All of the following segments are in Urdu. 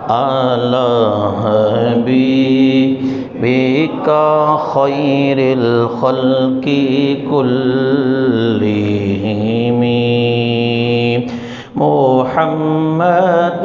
على حبيبك خير الخلق كلهم محمد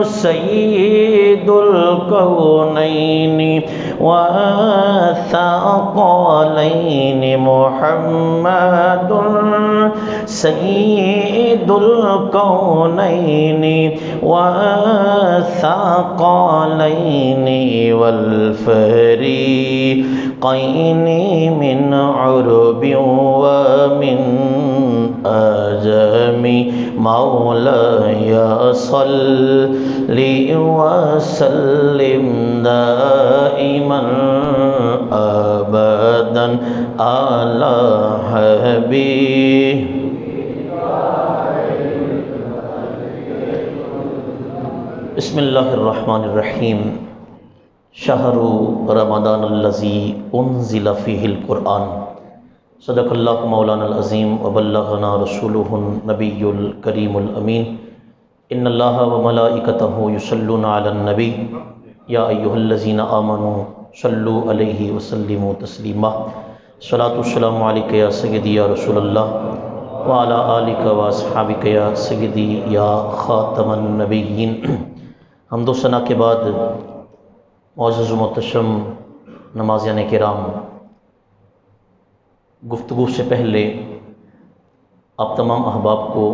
سيد الكونين والثقلين محمد سيد الكونين والثقلين والفريقين من عرب ومن أجم مولاي صل وسلم دائما أبدا على حبيبك. بسم اللہ الرحمن الرحیم. شہر رمضان الذی انزل فیہ القرآن. صدق اللہ مولانا العظیم وبلغنا رسولہ النبی الکریم الامین. ان اللہ وملائکتہ یصلون علی النبی یا ایہا الذین آمنوا صلوا علیہ وسلموا تسلیما. صلاۃ والسلام علیک یا سیدی یا رسول اللہ وعلی آلک واصحابک یا سیدی یا خاتم النبیین. حمد و ثنا کے بعد معزز و محتشم نمازیان کرام، گفتگو سے پہلے آپ تمام احباب کو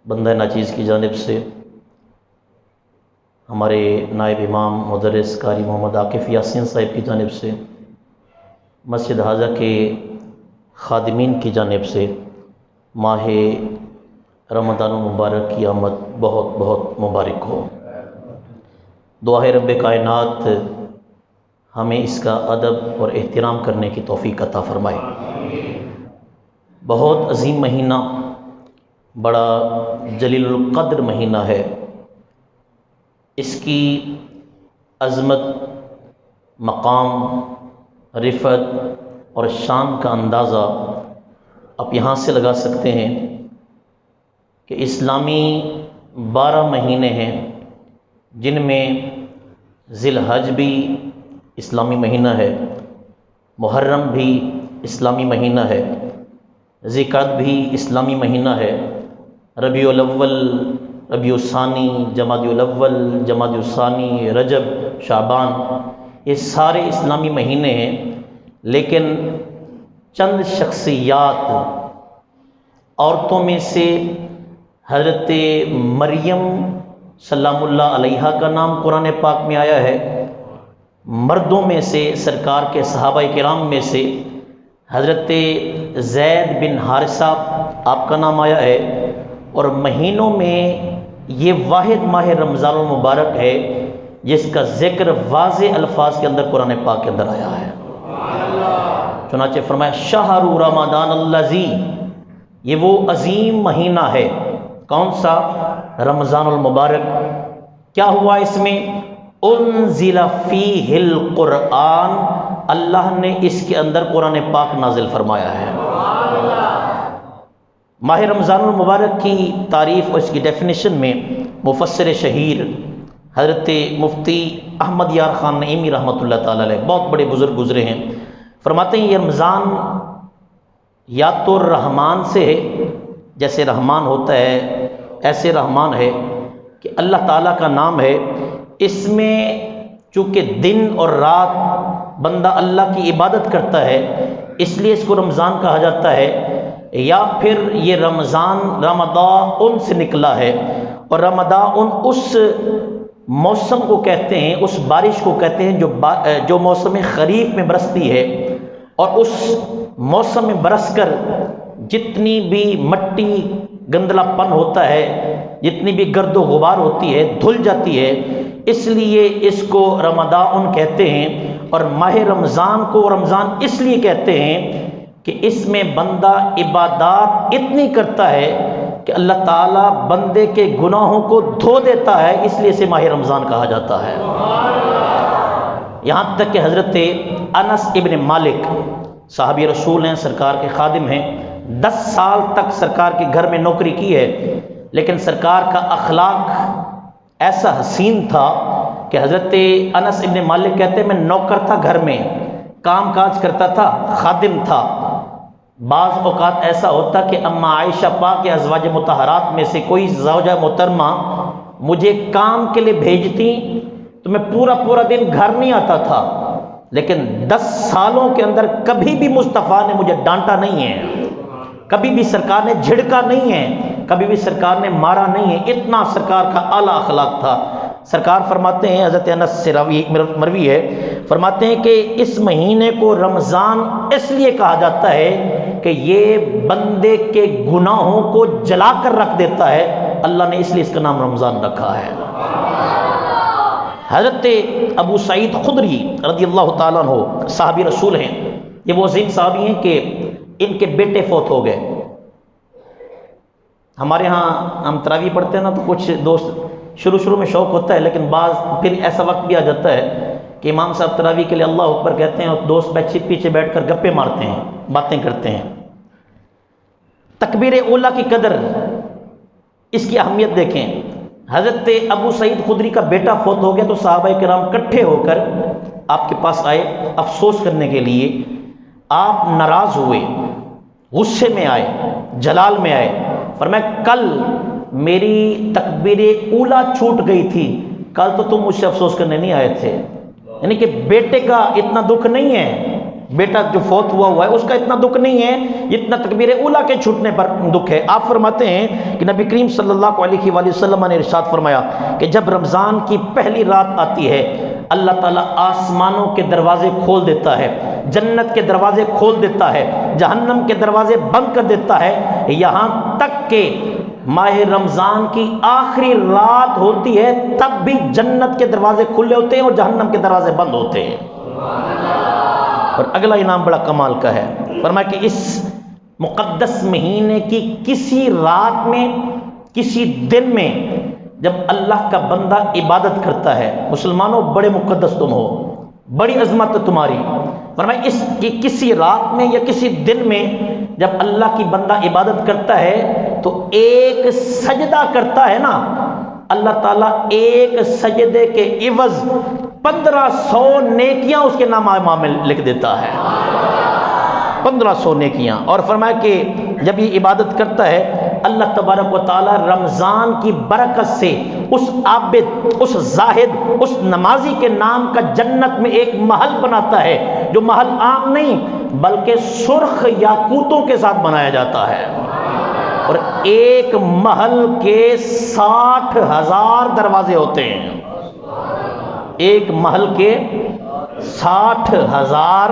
بندہ ناچیز کی جانب سے، ہمارے نائب امام مدرس قاری محمد عاقف یاسین صاحب کی جانب سے، مسجد حاضہ کے خادمین کی جانب سے ماہ رمضان المبارک کی آمد بہت بہت مبارک ہو. دعا ہے رب کائنات ہمیں اس کا ادب اور احترام کرنے کی توفیق عطا فرمائے. بہت عظیم مہینہ، بڑا جلیل القدر مہینہ ہے. اس کی عظمت، مقام، رفعت اور شان کا اندازہ آپ یہاں سے لگا سکتے ہیں کہ اسلامی 12 مہینے ہیں جن میں ذی الحج بھی اسلامی مہینہ ہے، محرم بھی اسلامی مہینہ ہے، ذی القعدہ بھی اسلامی مہینہ ہے، ربیع الاول، ربیع الثانی، جمادی الاول، جمادی الثانی، رجب، شعبان، یہ سارے اسلامی مہینے ہیں. لیکن چند شخصیات، عورتوں میں سے حضرت مریم سلام اللہ علیہا کا نام قرآن پاک میں آیا ہے، مردوں میں سے سرکار کے صحابہ کرام میں سے حضرت زید بن حارثہ آپ کا نام آیا ہے، اور مہینوں میں یہ واحد ماہ رمضان المبارک ہے جس کا ذکر واضح الفاظ کے اندر قرآن پاک کے اندر آیا ہے. چنانچہ فرمایا شہر رمضان الذی، یہ وہ عظیم مہینہ ہے. کون سا؟ رمضان المبارک. کیا ہوا اس میں؟ انزل فیہ القرآن، اللہ نے اس کے اندر قرآن پاک نازل فرمایا ہے. ماہ رمضان المبارک کی تعریف اور اس کی ڈیفینیشن میں مفسر شہیر حضرت مفتی احمد یار خان نعیمی رحمۃ اللہ تعالی علیہ، بہت بڑے بزرگ گزرے ہیں، فرماتے ہیں یہ رمضان یا تو رحمان سے ہے، جیسے رحمان ہوتا ہے ایسے رحمان ہے کہ اللہ تعالیٰ کا نام ہے. اس میں چونکہ دن اور رات بندہ اللہ کی عبادت کرتا ہے اس لیے اس کو رمضان کہا جاتا ہے. یا پھر یہ رمضان سے نکلا ہے، اور رمضان اس موسم کو کہتے ہیں، اس بارش کو کہتے ہیں جو موسم خریف میں برستی ہے، اور اس موسم میں برس کر جتنی بھی مٹی گندلا پن ہوتا ہے، جتنی بھی گرد و غبار ہوتی ہے، دھل جاتی ہے. اس لیے اس کو رمضان کہتے ہیں. اور ماہ رمضان کو رمضان اس لیے کہتے ہیں کہ اس میں بندہ عبادات اتنی کرتا ہے کہ اللہ تعالیٰ بندے کے گناہوں کو دھو دیتا ہے، اس لیے اسے ماہ رمضان کہا جاتا ہے. یہاں تک کہ حضرت انس ابن مالک صحابی رسول ہیں، سرکار کے خادم ہیں، 10 سال تک سرکار کے گھر میں نوکری کی ہے، لیکن سرکار کا اخلاق ایسا حسین تھا کہ حضرت انس ابن مالک کہتے ہیں میں نوکر تھا گھر میں، کام کاج کرتا تھا، خادم تھا۔ بعض اوقات ایسا ہوتا کہ اما عائشہ پاک کے ازواج مطہرات میں سے کوئی زوجہ محترمہ مجھے کام کے لیے بھیجتی تو میں پورا دن گھر نہیں آتا تھا، لیکن 10 سالوں کے اندر کبھی بھی مصطفیٰ نے مجھے ڈانٹا نہیں ہے، کبھی بھی سرکار نے جھڑکا نہیں ہے، کبھی بھی سرکار نے مارا نہیں ہے۔ اتنا سرکار کا اعلیٰ اخلاق تھا۔ سرکار فرماتے ہیں، حضرت انس سے مروی ہے، فرماتے ہیں کہ اس مہینے کو رمضان اس لیے کہا جاتا ہے کہ یہ بندے کے گناہوں کو جلا کر رکھ دیتا ہے، اللہ نے اس لیے اس کا نام رمضان رکھا ہے۔ حضرت ابو سعید خدری رضی اللہ تعالیٰ عنہ صحابی رسول ہیں، یہ وہ عظیم صحابی ہیں کہ ان کے بیٹے فوت ہو گئے۔ ہمارے ہاں ہم تراویح پڑھتے ہیں نا تو کچھ دوست شروع میں شوق ہوتا ہے، لیکن بعض پھر ایسا وقت بھی آ جاتا ہے کہ امام صاحب تراویح کے لیے اللہ اکبر کہتے ہیں اور دوست پیچھے بیٹھ کر گپے مارتے ہیں، باتیں کرتے ہیں۔ تکبیر اولیٰ کی قدر، اس کی اہمیت دیکھیں۔ حضرت ابو سعید خدری کا بیٹا فوت ہو گیا تو صحابہ کرام اکٹھے ہو کر آپ کے پاس آئے افسوس کرنے کے لیے۔ آپ ناراض ہوئے، غصے میں آئے، جلال میں آئے، فرمایا کل میری تکبیر اولیٰ چھوٹ گئی تھی، کل تو تم مجھ سے افسوس کرنے نہیں آئے تھے۔ یعنی کہ بیٹے کا اتنا دکھ نہیں ہے، بیٹا جو فوت ہوا ہے اس کا اتنا دکھ نہیں ہے جتنا تکبیر اولیٰ کے چھوٹنے پر دکھ ہے۔ آپ فرماتے ہیں کہ نبی کریم صلی اللہ علیہ وآلہ وسلم نے ارشاد فرمایا کہ جب رمضان کی پہلی رات آتی ہے اللہ تعالیٰ آسمانوں کے دروازے کھول دیتا ہے، جنت کے دروازے کھول دیتا ہے، جہنم کے دروازے بند کر دیتا ہے، یہاں تک کہ ماہ رمضان کی آخری رات ہوتی ہے تب بھی جنت کے دروازے کھلے ہوتے ہیں اور جہنم کے دروازے بند ہوتے ہیں۔ اور اگلا انعام بڑا کمال کا ہے، فرمایا کہ اس مقدس مہینے کی کسی رات میں، کسی دن میں جب اللہ کا بندہ عبادت کرتا ہے، مسلمانوں بڑے مقدس تم ہو، بڑی عظمت ہے تمہاری، فرمایا اس کی کسی رات میں یا کسی دن میں جب اللہ کی بندہ عبادت کرتا ہے تو ایک سجدہ کرتا ہے نا، اللہ تعالیٰ ایک سجدے کے عوض 1500 نیکیاں اس کے نام میں لکھ دیتا ہے، 1500 نیکیاں۔ اور فرمایا کہ جب یہ عبادت کرتا ہے اللہ تبارک و تعالی رمضان کی برکت سے اس عابد، اس زاہد، اس نمازی کے نام کا جنت میں ایک محل بناتا ہے، جو محل عام نہیں بلکہ سرخ یاقوتوں کے ساتھ بنایا جاتا ہے، اور ایک محل کے 60,000 دروازے ہوتے ہیں، ایک محل کے 60,000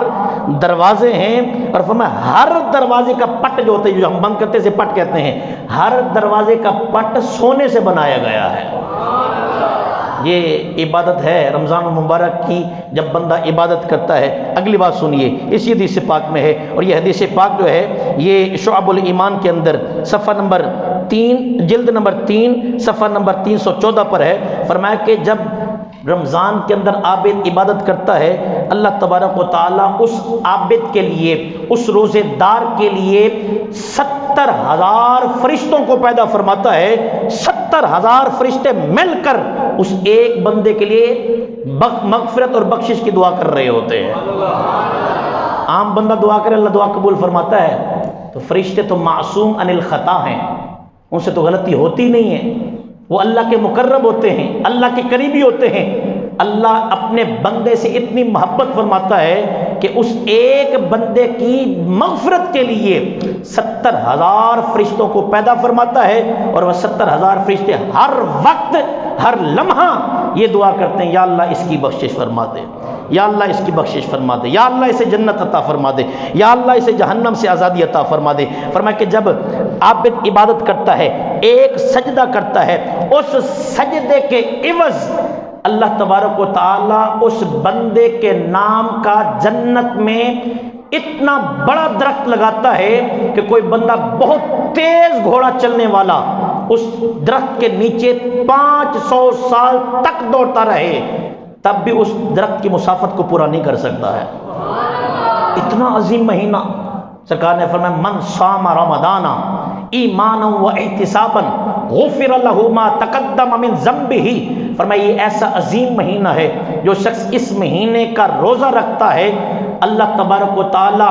دروازے ہیں۔ اور فرمایا ہر دروازے کا پٹ جو ہوتا ہے، جو ہم بند کرتے سے پٹ کہتے ہیں، ہر دروازے کا پٹ سونے سے بنایا گیا ہے۔ یہ عبادت ہے رمضان المبارک کی، جب بندہ عبادت کرتا ہے۔ اگلی بات سنیے، اسی حدیث پاک میں ہے، اور یہ حدیث پاک جو ہے یہ شعب الایمان کے اندر صفحہ نمبر 3، جلد نمبر 3 صفحہ نمبر 314 پر ہے۔ فرمایا کہ جب رمضان کے اندر عابد عبادت کرتا ہے اللہ تبارک و تعالیٰ اس عابد کے لیے، اس روزے دار کے لیے 70,000 فرشتوں کو پیدا فرماتا ہے۔ 70,000 فرشتے مل کر اس ایک بندے کے لیے مغفرت اور بخشش کی دعا کر رہے ہوتے ہیں۔ عام بندہ دعا کرے اللہ دعا قبول فرماتا ہے، تو فرشتے تو معصوم عن الخطا ہیں، ان سے تو غلطی ہوتی نہیں ہے، وہ اللہ کے مقرب ہوتے ہیں، اللہ کے قریبی ہوتے ہیں۔ اللہ اپنے بندے سے اتنی محبت فرماتا ہے کہ اس ایک بندے کی مغفرت کے لیے 70,000 فرشتوں کو پیدا فرماتا ہے، اور وہ 70,000 فرشتے ہر وقت، ہر لمحہ یہ دعا کرتے ہیں یا اللہ اس کی بخشش فرما دے، یا اللہ اس کی بخشش فرما دے، یا اللہ اسے جنت عطا فرما دے، یا اللہ اسے جہنم سے آزادی عطا فرما دے۔ فرمایا کہ جب عابد عبادت کرتا ہے، ایک سجدہ کرتا ہے، اس سجدے کے عوض اللہ تبارک و تعالی اس بندے کے نام کا جنت میں اتنا بڑا درخت لگاتا ہے کہ کوئی بندہ بہت تیز گھوڑا چلنے والا اس درخت کے نیچے 500 سال تک دوڑتا رہے تب بھی اس درخت کی مسافت کو پورا نہیں کر سکتا ہے۔ اتنا عظیم مہینہ، سرکار نے فرمایا من صام رمضان ایمانا و احتسابا غفر لہ ما تقدم من ذنبہ. فرمایا یہ ایسا عظیم مہینہ ہے، جو شخص اس مہینے کا روزہ رکھتا ہے اللہ تبارک و تعالی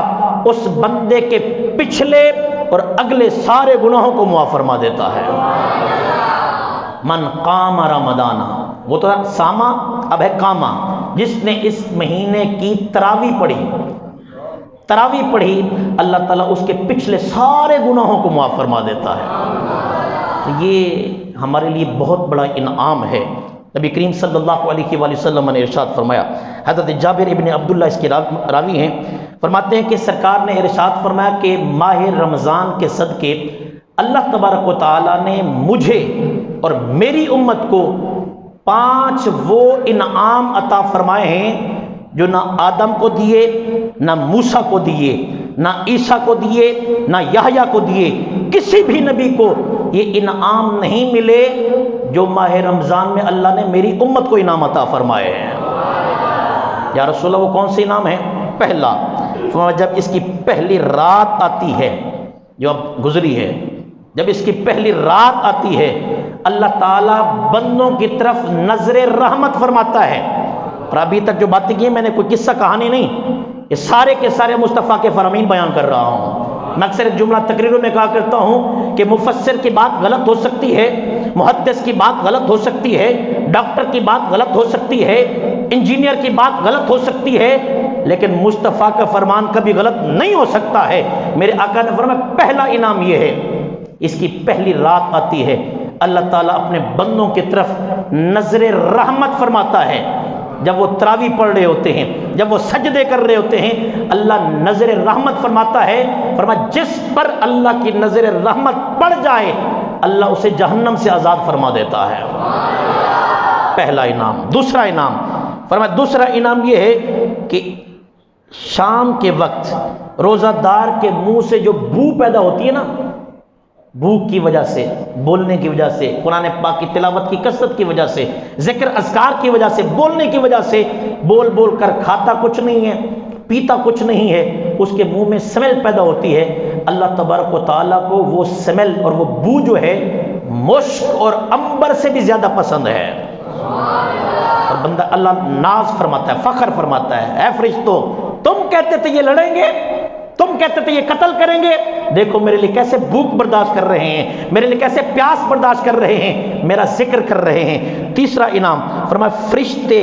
اس بندے کے پچھلے اور اگلے سارے گناہوں کو معاف فرما دیتا ہے. من قام رمضان، وہ تو ساما اب ہے کاما، جس نے اس مہینے کی تراویح پڑھی اللہ تعالیٰ اس کے پچھلے سارے گناہوں کو معاف فرما دیتا ہے. تو یہ ہمارے لیے بہت بڑا انعام ہے. نبی کریم صلی اللہ علیہ وآلہ وسلم نے ارشاد فرمایا، حضرت جابر ابن عبداللہ اس کے راوی ہیں، فرماتے ہیں کہ سرکار نے ارشاد فرمایا کہ ماہ رمضان کے صدقے اللہ تبارک و تعالیٰ نے مجھے اور میری امت کو 5 وہ انعام عطا فرمائے ہیں جو نہ آدم کو دیے، نہ موسیٰ کو دیے، نہ عیسیٰ کو دیے، نہ یحییٰ کو دیے. کسی بھی نبی کو یہ انعام نہیں ملے جو ماہ رمضان میں اللہ نے میری امت کو انعام عطا فرمائے ہیں. یا رسول اللہ وہ کون سے انعام ہیں؟ پہلا، جب اس کی پہلی رات آتی ہے جو اب گزری ہے، جب اس کی پہلی رات آتی ہے اللہ تعالیٰ بندوں کی طرف نظر رحمت فرماتا ہے. اور ابھی تک جو باتیں کی ہیں میں نے کوئی قصہ کہانی نہیں، یہ سارے کے سارے مصطفیٰ کے فرامین بیان کر رہا ہوں. میں اکثر ایک جملہ تقریروں میں کہا کرتا ہوں کہ مفسر کی بات غلط ہو سکتی ہے، محدث کی بات غلط ہو سکتی ہے، ڈاکٹر کی بات غلط ہو سکتی ہے، انجینئر کی بات غلط ہو سکتی ہے، لیکن مصطفیٰ کا فرمان کبھی غلط نہیں ہو سکتا ہے. میرے آقا نے فرمایا پہلا انعام یہ ہے، اس کی پہلی رات آتی ہے اللہ تعالیٰ اپنے بندوں کی طرف نظر رحمت فرماتا ہے. جب وہ تراویح پڑھ رہے ہوتے ہیں، جب وہ سجدے کر رہے ہوتے ہیں، اللہ نظر رحمت فرماتا ہے. فرمایا جس پر اللہ کی نظر رحمت پڑ جائے اللہ اسے جہنم سے آزاد فرما دیتا ہے. پہلا انعام. دوسرا انعام، فرمایا دوسرا انعام یہ ہے کہ شام کے وقت روزہ دار کے منہ سے جو بو پیدا ہوتی ہے نا، بھوک کی وجہ سے، بولنے کی وجہ سے، قرآن پاک کی تلاوت کی کثرت کی وجہ سے، ذکر اذکار کی وجہ سے، بولنے کی وجہ سے، بول بول کر کھاتا کچھ نہیں ہے، پیتا کچھ نہیں ہے، اس کے منہ میں سمیل پیدا ہوتی ہے. اللہ تبارک و تعالیٰ کو وہ سمیل اور وہ بو جو ہے مشک اور عنبر سے بھی زیادہ پسند ہے. اور بندہ اللہ ناز فرماتا ہے، فخر فرماتا ہے، اے فرشتوں تم کہتے تھے یہ لڑیں گے، تم کہتے تھے یہ قتل کریں گے، دیکھو میرے لیے کیسے بھوک برداشت کر رہے ہیں، میرے لیے کیسے پیاس برداشت کر رہے ہیں، میرا ذکر کر رہے ہیں. تیسرا انعام، فرمایا فرشتے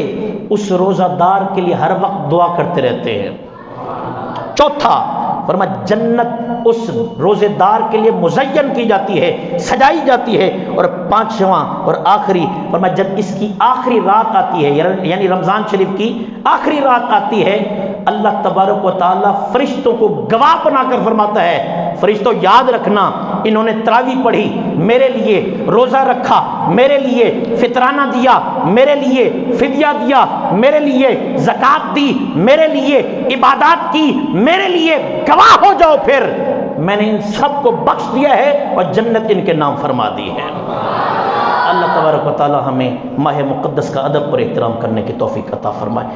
اس روزہ دار کے لیے ہر وقت دعا کرتے رہتے ہیں. چوتھا، فرمایا جنت اس روزے دار کے لیے مزین کی جاتی ہے، سجائی جاتی ہے. اور پانچواں اور آخری، فرمایا جب اس کی آخری رات آتی ہے، یعنی رمضان شریف کی آخری رات آتی ہے، اللہ تبارک و تعالیٰ فرشتوں کو گواہ بنا کر فرماتا ہے، فرشتوں یاد رکھنا انہوں نے تراویح پڑھی، میرے لیے روزہ رکھا، میرے لیے فطرانہ دیا، میرے لیے فدیہ دیا، میرے لیے زکوٰۃ دی، میرے لیے عبادات کی، میرے لیے گواہ ہو جاؤ، پھر میں نے ان سب کو بخش دیا ہے اور جنت ان کے نام فرما دی ہے. اللہ تبارک و تعالی ہمیں ماہ مقدس کا ادب اور احترام کرنے کی توفیق عطا فرمائے.